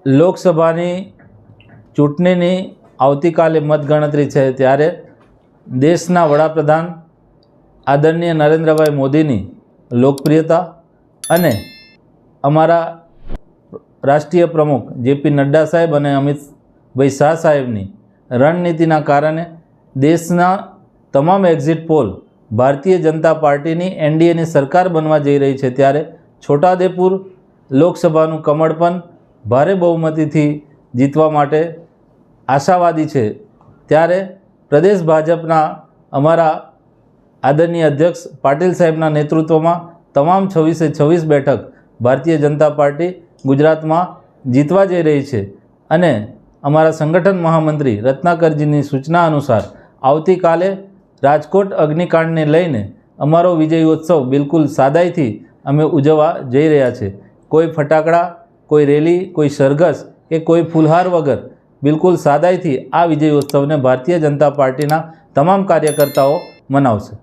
લોકસભાની ચૂંટણીની આવતીકાલે મતગણતરી છે, ત્યારે દેશના વડાપ્રધાન આદરણીય નરેન્દ્રભાઈ મોદીની લોકપ્રિયતા અને અમારા રાષ્ટ્રીય પ્રમુખ જેપી નડ્ડા સાહેબ અને અમિતભાઈ શાહ સાહેબની રણનીતિના કારણે દેશના તમામ એક્ઝિટ પોલ ભારતીય જનતા પાર્ટીની એનડીએની સરકાર બનવા જઈ રહી છે, ત્યારે છોટાઉદેપુર લોકસભાનું કમળ પણ ભારે બહુમતીથી જીતવા માટે આશાવાદી છે। ત્યારે પ્રદેશ ભાજપના અમારા આદરણીય અધ્યક્ષ પાટીલ સાહેબના નેતૃત્વમાં તમામ 26 બેઠક ભારતીય જનતા પાર્ટી ગુજરાતમાં જીતવા જઈ રહી છે અને અમારા સંગઠન મહામંત્રી રત્નાકરજીની સૂચના અનુસાર આવતીકાલે રાજકોટ અગ્નિકાંડને લઈને અમારો વિજયોત્સવ બિલકુલ સાદાઈથી અમે ઉજવવા જઈ રહ્યા છે। કોઈ ફટાકડા, કોઈ રેલી, કોઈ સરઘસ કે કોઈ ફૂલહાર વગર બિલકુલ સાદાઈથી આ વિજયોત્સવને ભારતીય જનતા પાર્ટીના તમામ કાર્યકર્તાઓ મનાવશે।